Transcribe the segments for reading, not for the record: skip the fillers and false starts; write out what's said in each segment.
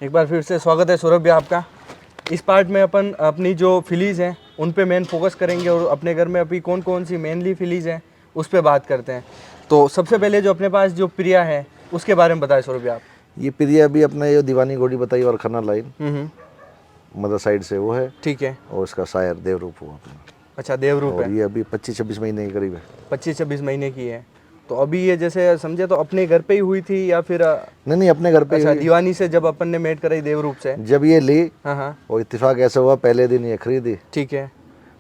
एक बार फिर से स्वागत है सौरभ भैया आपका। इस पार्ट में अपन अपनी जो फिलीज़ हैं उन पे मेन फोकस करेंगे और अपने घर में अभी कौन कौन सी मेनली फिलीज़ हैं उस पे बात करते हैं। तो सबसे पहले जो अपने पास जो प्रिया है उसके बारे में बताएं सौरभ भैया आप। ये प्रिया भी अपना ये दीवानी घोड़ी बताई और खन्ना लाइन मदर साइड से वो है। ठीक है। और इसका शायर देवरूप हुआ अपना। अच्छा देवरूप और है। ये अभी 25-26 महीने के करीब है। 25-26 महीने की है। तो अभी ये जैसे समझे तो अपने घर पे ही हुई थी या फिर नहीं अपने घर पे अच्छा हुई। दीवानी से जब अपन ने मेट कराई देवरूप से जब ये ली हाँ और इत्तेफाक ऐसा हुआ पहले दिन ये खरीदी। ठीक है।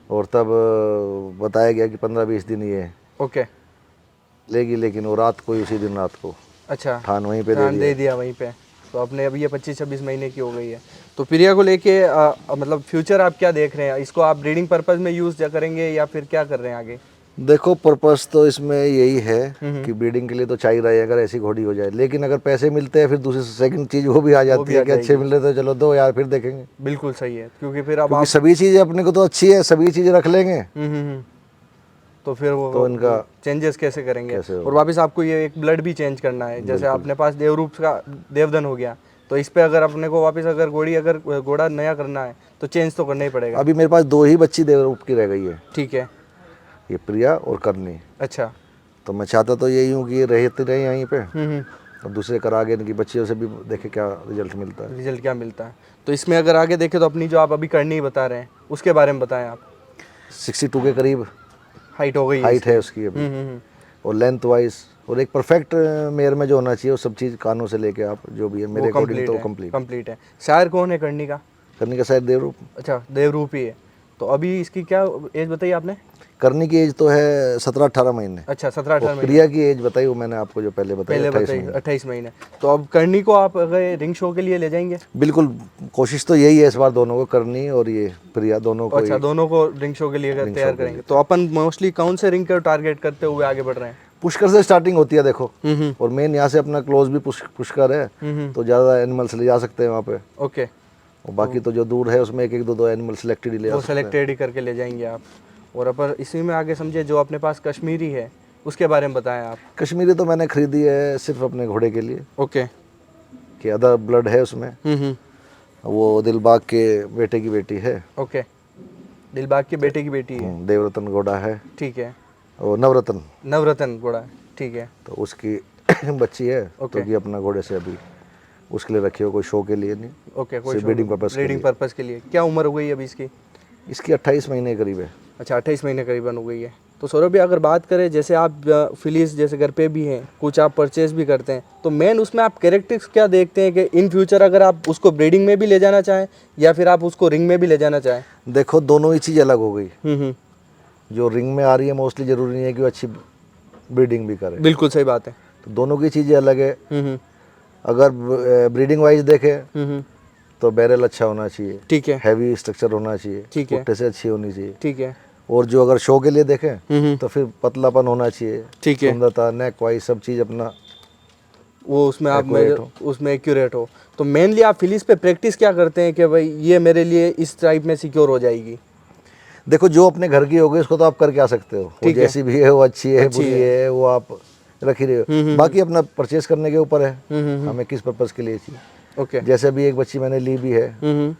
और तब बताया गया कि 15-20 दिन ये ओके लेगी, लेकिन वो रात को ही उसी दिन रात को अच्छा ठान वहीं पे दे दिया वहीं पे। तो अपने अभी ये 25-26 महीने की हो गई है। तो प्रिया को लेके मतलब फ्यूचर आप क्या देख रहे हैं? इसको आप ब्रीडिंग पर्पस में यूज़ करेंगे या फिर क्या कर रहे हैं आगे? देखो पर्पस तो इसमें यही है कि ब्रीडिंग के लिए तो चाहिए रही अगर ऐसी घोड़ी हो जाए, लेकिन अगर पैसे मिलते हैं फिर दूसरी सेकंड चीज़ वो भी आ जाती है कि अच्छे मिल रहे तो चलो दो यार फिर देखेंगे। बिल्कुल सही है क्योंकि फिर अब क्योंकि सभी चीज़ें अपने को तो अच्छी है, सभी चीज़ें रख लेंगे तो फिर वो तो इनका चेंजेस कैसे करेंगे? कैसे और वापस आपको ये एक ब्लड भी चेंज करना है। जैसे अपने पास देवरूप का देवधन हो गया तो इस पे अगर अपने को वापस अगर घोड़ा नया करना है तो चेंज तो करना ही पड़ेगा। अभी मेरे पास 2 ही बच्ची देवरूप की रह गई है। ठीक है। ये प्रिया और करनी। अच्छा तो मैं चाहता तो यही हूँ कि ये रहते रहे यहीं पे और दूसरे कर आगे इनकी बच्चियों से भी देखे क्या रिजल्ट मिलता है। रिजल्ट क्या मिलता है? तो इसमें अगर आगे देखें तो अपनी जो आप अभी करनी बता रहे हैं उसके बारे में बताएं आप। 62 के करीब हाइट हो गई हाइट है उसकी अभी। और लेंथ वाइज और एक परफेक्ट मेयर में जो होना चाहिए वो सब चीज़ कानों से लेके आप जो भी है मेरे अकॉर्डिंग तो कंप्लीट है। शायर कौन है करनी का? करनी का शायद देवरूप। अच्छा देवरूप ही है। तो अभी इसकी क्या एज बताई आपने? करनी की एज तो है 17-18 महीने। अच्छा 17-18 महीने। प्रिया की एज बताई वो मैंने आपको जो पहले बताई 28 महीने। तो अब करनी को आप अगर रिंग शो के लिए ले जाएंगे? बिल्कुल कोशिश तो यही है इस बार दोनों को, करनी और ये प्रिया दोनों को। अच्छा दोनों को रिंग शो के लिए तैयार करेंगे। तो अपन मोस्टली कौन से रिंग का टारगेट करते हुए आगे बढ़ रहे हैं? पुष्कर से स्टार्टिंग होती है देखो। और मेन यहाँ से अपना क्लोज भी पुष्कर है तो ज़्यादा एनिमल्स ले जा सकते हैं वहाँ पे। ओके। और बाकी तो जो दूर है उसमें एक दो एनिमल सिलेक्टेड ही ले सिलेक्टेड ही करके ले जाएंगे आप। और अपन इसी में आगे समझे जो अपने पास कश्मीरी है उसके बारे में बताएं आप। कश्मीरी तो मैंने खरीदी है सिर्फ अपने घोड़े के लिए। ओके। कि अदर ब्लड है उसमें। वो दिलबाग के बेटे की बेटी है। ओके दिलबाग के बेटे की बेटी है। देवरतन घोड़ा है। ठीक है। और नवरत्न घोड़ा है। ठीक है। तो उसकी बच्ची है तो कि अपना घोड़े से अभी उसके लिए रखी हो, कोई शो के लिए नहीं। ओके कोई ब्रीडिंग पर्पस के लिए। क्या उम्र हो गई अभी इसकी? इसकी 28 महीने करीब है। अच्छा 28 महीने करीबन हो गई है। तो सौरभ भैया अगर बात करें जैसे आप फिलीज जैसे घर पे भी हैं कुछ आप परचेज भी करते हैं तो मेन उसमें आप कैरेक्टरिस्टिक्स क्या देखते हैं कि इन फ्यूचर अगर आप उसको ब्रीडिंग में भी ले जाना चाहें या फिर आप उसको रिंग में भी ले जाना चाहें? देखो दोनों ही चीज़ अलग हो गई। जो रिंग में आ रही है मोस्टली जरूरी नहीं है कि वो अच्छी ब्रीडिंग भी करे। बिल्कुल सही बात है। तो दोनों की चीज़ें अलग है। अगर ब्रीडिंग वाइज देखे तो बैरल अच्छा होना चाहिए। ठीक है। हैवी स्ट्रक्चर होना चाहिए। ठीक है। पुट्टे से अच्छी होनी चाहिए। ठीक है। और जो अगर शो के लिए देखें तो फिर पतलापन होना चाहिए। ठीक है। सुंदरता नेक वाइज सब चीज़ अपना वो उसमें आप उसमें एक्यूरेट हो। तो मेनली आप फिलीज पे प्रैक्टिस क्या करते हैं कि भाई ये मेरे लिए इस टाइप में सिक्योर हो जाएगी? देखो जो अपने घर की होगी उसको तो आप करके आ सकते हो। वो जैसी भी है वो अच्छी है बुरी है वो आप रख ही रहे हो। बाकी अपना परचेज करने के ऊपर है हमें किस पर्पज के लिए चाहिए। ओके। जैसे अभी एक बच्ची मैंने ली भी है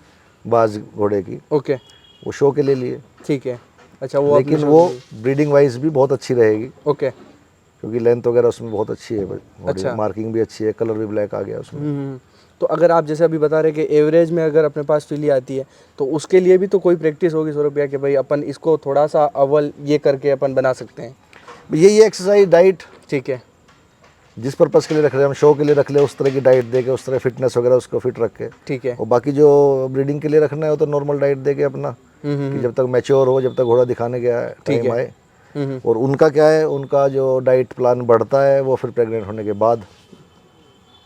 बाज घोड़े की। ओके। वो शो के लिए लिए। ठीक है। अच्छा वो लेकिन वो ब्रीडिंग वाइज भी बहुत अच्छी रहेगी। ओके। क्योंकि लेंथ वगैरह उसमें बहुत अच्छी है। अच्छा। मार्किंग भी अच्छी है, कलर भी ब्लैक आ गया उसमें। तो अगर आप जैसे अभी बता रहे कि एवरेज में अगर अपने पास फिली आती है तो उसके लिए भी तो कोई प्रैक्टिस होगी सौरभ भैया कि भाई अपन इसको थोड़ा सा अव्वल ये करके अपन बना सकते हैं? यही एक्सरसाइज डाइट। ठीक है। जिस पर्पस के लिए रख रहे हैं हम शो के लिए रख ले उस तरह की डाइट दे के उस तरह फिटनेस वगैरह उसको फिट रख के। ठीक है। और बाकी जो ब्रीडिंग के लिए रखना है वो तो नॉर्मल डाइट दे के अपना कि जब तक मैच्योर हो जब तक घोड़ा दिखाने के टाइम आए। और उनका क्या है उनका जो डाइट प्लान बढ़ता है वो फिर प्रेग्नेंट होने के बाद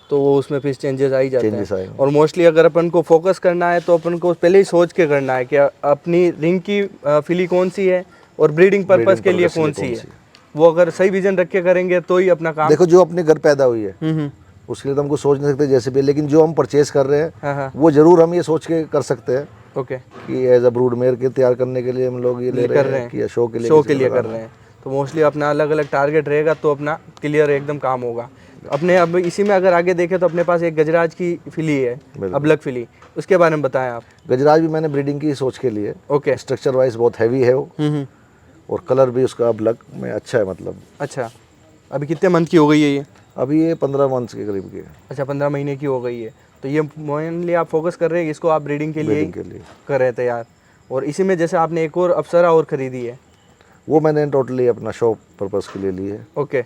तो वो उसमें फिर चेंजेस आ ही जाते हैं। आएंगे। और मोस्टली अगर अपन को फोकस करना है तो अपन को पहले ही सोच के करना है कि अपनी रिंग की फिली कौन सी है और ब्रीडिंग पर्पस के लिए कौन सी है। वो अगर सही विजन रख के करेंगे तो ही अपना काम। देखो जो अपने घर पैदा हुई है उसके लिए तो हमको सोच नहीं सकते जैसे भी, लेकिन जो हम परचेज कर रहे हैं वो जरूर हम ये सोच के कर सकते हैं। ओके। कि एज अ ब्रूड मेयर के तैयार करने के लिए हम लोग ये ले रहे हैं कि शो के लिए कर रहे हैं। तो मोस्टली अपना अलग अलग टारगेट रहेगा तो अपना क्लियर एकदम काम होगा। अपने अब इसी में अगर आगे देखें तो अपने पास एक गजराज की फिली है, अबलग फिली, उसके बारे में बताएं आप। गजराज भी मैंने ब्रीडिंग की सोच के लिए। ओके। स्ट्रक्चर वाइज बहुत हैवी है वो, और कलर भी उसका अबलग में अच्छा है मतलब। अच्छा, अभी कितने मंथ की हो गई है ये? अभी ये 15 मंथ्स के करीब की है। अच्छा, 15 महीने की हो गई है। तो ये मेनली आप फोकस कर रहे हैं इसको, आप ब्रीडिंग के लिए ब्रीडिंग के लिए कर रहे हैं तैयार। और इसी में जैसे आपने एक और अप्सरा और ख़रीदी है, वो मैंने टोटली अपना शो पर्पस के लिए ली है। ओके,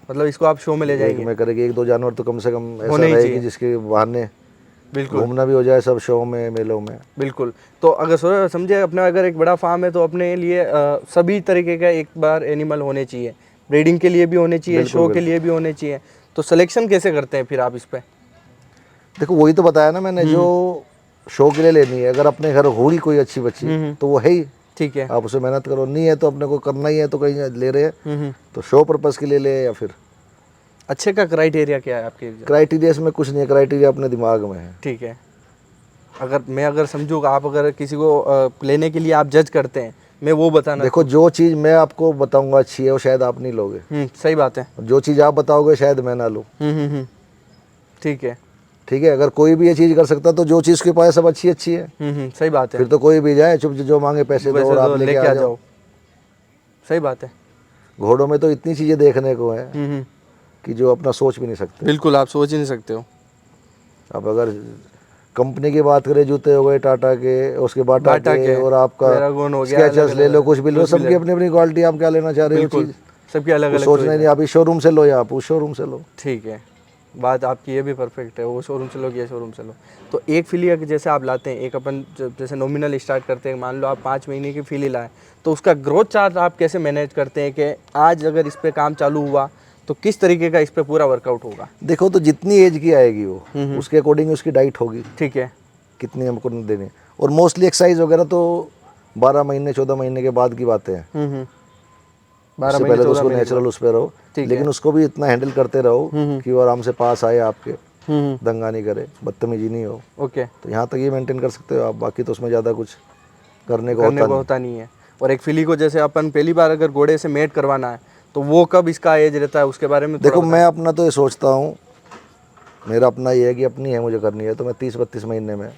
मतलब इसको आप शो में ले जाएंगे। मैं करेंगे 1-2 जानवर तो कम से कम ऐसा होने ही रहे चाहिए। कि जिसके बहाने बिल्कुल घूमना भी हो जाए सब शो में, मेलों में। बिल्कुल। तो अगर समझे अपना अगर एक बड़ा फार्म है तो अपने लिए सभी तरीके का एक बार एनिमल होने चाहिए, ब्रीडिंग के लिए भी होने चाहिए, शो के लिए भी होने चाहिए। तो सिलेक्शन कैसे करते हैं फिर आप इस पे? देखो वही तो बताया ना मैंने, जो शो के लिए लेनी है, अगर अपने घर होगी कोई अच्छी बच्ची तो वो है ही, ठीक है। आप उसे मेहनत करो। नहीं है तो अपने को करना ही है, तो कहीं ले रहे हैं तो शो पर्पस के लिए ले, या फिर अच्छे का क्राइटेरिया क्या है आपके? क्राइटेरिया इसमें कुछ नहीं है, क्राइटेरिया अपने दिमाग में है। ठीक है। अगर समझूँ आप अगर किसी को लेने के लिए आप जज करते हैं, मैं वो बताना। देखो जो चीज़ मैं आपको बताऊंगा अच्छी है वो शायद आप नहीं लोगे। सही बात है। जो चीज़ आप बताओगे शायद मैं ना लूँ। ठीक है। ठीक है, अगर कोई भी ये चीज़ कर सकता तो जो चीज़ के पास सब अच्छी अच्छी है, सही बात है। फिर तो कोई भी जाए चुप, जो मांगे पैसे दो और आप लेके आ जाओ। सही बात है। घोड़ों में तो इतनी चीज़ें देखने को है कि जो अपना सोच भी नहीं सकते। बिल्कुल, आप सोच ही नहीं सकते हो। अब अगर कंपनी की बात करें, जूते हो गए टाटा के, उसके बाद टाटा के, और आपका स्केचर्स ले लो, कुछ भी लो, सबकी अपनी अपनी क्वालिटी। आप क्या लेना चाह रहे हो चीज़, सबकी अलग अलग सोचना ही नहीं। आप इस शोरूम से लो या आप उस शोरूम से लो। ठीक है, बात आपकी ये भी परफेक्ट है, वो शोरूम से लो ये शोरूम से लो। तो एक फिली जैसे आप लाते हैं, एक अपन जैसे नॉमिनल स्टार्ट करते हैं, मान लो आप 5 महीने की फिली लाए, तो उसका ग्रोथ चार्ट आप कैसे मैनेज करते हैं कि आज अगर इस पर काम चालू हुआ तो किस तरीके का इस पर पूरा वर्कआउट होगा? देखो तो जितनी एज की आएगी वो उसके अकॉर्डिंग उसकी डाइट होगी। ठीक है। कितनी हमको देनी, और मोस्टली एक्सरसाइज वगैरह तो 12 महीने 14 महीने के बाद की बातें हैं। 12 उससे पहले तो उसको नेचुरल उस पे रहो, लेकिन उसको भी इतना हैंडल करते रहो कि वो आराम से पास आए आपके, दंगा नहीं करे, बदतमीजी नहीं हो। ओके, तो यहाँ तक ये मेंटेन कर सकते हो आप, बाकी तो उसमें ज़्यादा कुछ करने को होता नहीं है। और एक फिली को जैसे अपन पहली बार अगर घोड़े से मेट करवाना है तो वो कब इसका एज रहता है, उसके बारे में देखो मैं अपना तो ये सोचता हूँ, मेरा अपना ये है कि अपनी है मुझे करनी है, तो मैं 30-32 महीने में,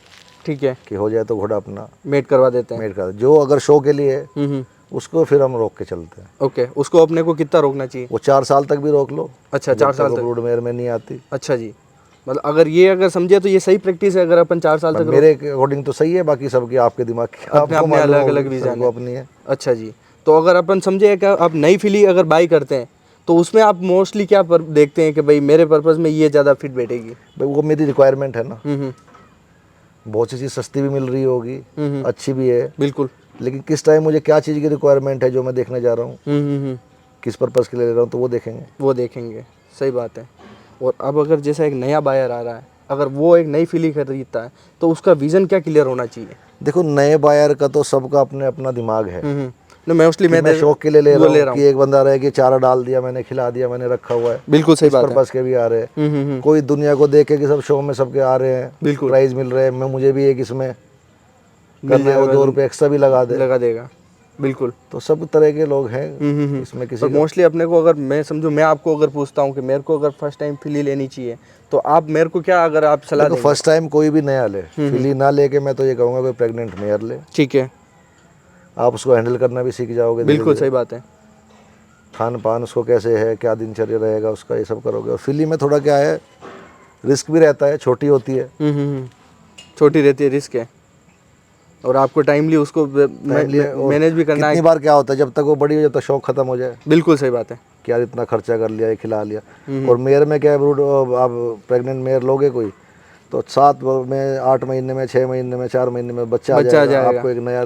ठीक है, कि हो जाए तो घोड़ा अपना मेट करवा देते हैं। मेट कर, जो अगर शो के लिए उसको फिर हम रोक के चलते हैं। ओके, उसको अपने को कितना रोकना चाहिए? वो 4 साल तक भी रोक लो। अच्छा, 4 साल तक ब्रूड मेयर में नहीं आती। अच्छा जी, मतलब अगर समझे तो ये सही प्रैक्टिस है, अगर अपन 4 साल तक। मेरे अकॉर्डिंग तो सही है, बाकी सबके आपके दिमाग की अपने अलग अलग रीजन अपनी है। अच्छा जी, तो अगर अपन समझे कि आप नई फिली अगर बाई करते हैं तो उसमें आप मोस्टली क्या देखते हैं कि भाई मेरे पर्पस में ये ज़्यादा फिट बैठेगी? भाई वो मेरी रिक्वायरमेंट है ना। बहुत सी चीज़ सस्ती भी मिल रही होगी, अच्छी भी है, बिल्कुल, लेकिन किस टाइम मुझे क्या चीज़ की रिक्वायरमेंट है जो मैं देखने जा रहा हूँ, किस पर्पस के लिए ले रहा हूँ, तो वो देखेंगे। सही बात है। और अब अगर जैसा एक नया बायर आ रहा है, अगर वो एक नई फिली खरीदता है तो उसका विजन क्या क्लियर होना चाहिए? देखो नए बायर का तो सबका अपने अपना दिमाग है। मोस्टली मैं शौक के लिए ले रहा हूँ कि एक बंदा रहे कि चारा डाल दिया मैंने, खिला दिया मैंने, रखा हुआ है। बिल्कुल सही बात है। पर्पस के भी आ रहे हैं, कोई दुनिया को देखे कि सब शो में सबके आ रहे हैं, बिल्कुल प्राइज मिल रहे हैं, मैं मुझे भी एक इसमें करना है, वो 2 रुपये एक्स्ट्रा भी लगा देगा। बिल्कुल, तो सब तरह के लोग हैं इसमें। किसी मोस्टली अपने को अगर मैं समझूं, मैं आपको अगर पूछता हूं कि मेरे को अगर फर्स्ट टाइम फिली लेनी चाहिए तो आप मेरे को क्या अगर आप सलाह देंगे? फर्स्ट टाइम कोई भी नया ले, फिली ना लेके मैं तो ये कहूँगा कोई प्रेग्नेंट मेयर ले। ठीक है, आप उसको हैंडल करना भी सीख जाओगे। बिल्कुल सही बात है। खान पान उसको कैसे है, क्या दिनचर्या रहेगा उसका, ये सब करोगे। और फिली में थोड़ा क्या है, रिस्क भी रहता है, छोटी होती है। छोटी रहती है, रिस्क है, और आपको टाइमली उसको मैनेज भी करना है। कितनी बार क्या होता है, जब तक वो बड़ी हो, जब तक शौक खत्म हो जाए। बिल्कुल सही बात है कि यार इतना खर्चा कर लिया, ये खिला लिया। और मेयर में क्या है, ब्रूड आप प्रेग्नेंट मेयर लोगे कोई, तो 7 में 8 महीने में 6 महीने में 4 महीने में बच्चा आ जाएगा। आपको एक नया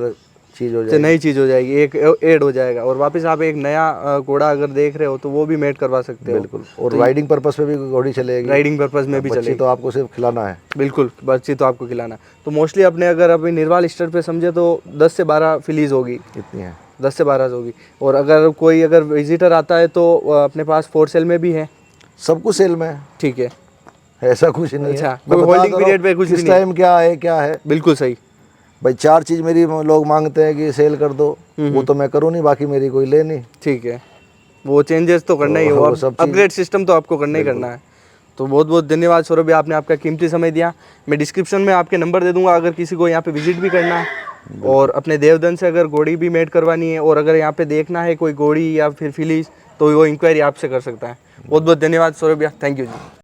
चीज़ हो जाएगी, नई चीज़ हो जाएगी, एक ऐड हो जाएगा, और वापस आप एक नया घोड़ा अगर देख रहे हो तो वो भी मेट करवा सकते हो। बिल्कुल, और राइडिंग पर्पस पे भी घोड़ी चलेगी। राइडिंग पर्पस में भी चलेगी, तो आपको सिर्फ खिलाना है। बिल्कुल, बच्ची तो आपको खिलाना। तो मोस्टली अपने अगर अभी निर्वाल स्टेट पे समझे तो 10 से 12 फिलीज होगी, इतनी है, 10 से 12 होगी। और अगर कोई विजिटर आता है तो अपने पास फॉर सेल में भी है, सब कुछ सेल में है। ठीक है, ऐसा कुछ नहीं है। कोई होल्डिंग पीरियड पे कुछ किस टाइम क्या है। बिल्कुल सही भाई 4 चीज़ मेरी लोग मांगते हैं कि सेल कर दो, वो तो मैं करूँ नहीं, बाकी मेरी कोई ले नहीं। ठीक है, वो चेंजेस तो करना ही है, वो अपग्रेड सिस्टम तो आपको करना ही करना है। तो बहुत बहुत धन्यवाद सौरभ भाई, आपने आपका कीमती समय दिया। मैं डिस्क्रिप्शन में आपके नंबर दे दूंगा अगर किसी को यहाँ पे विजिट भी करना है और अपने देवधन से अगर घोड़ी भी मेट करवानी है और अगर यहाँ पे देखना है कोई घोड़ी या फिर फिलीज तो वो इंक्वायरी आपसे कर सकता है। बहुत बहुत धन्यवाद सौरभ भैया, थैंक यू जी।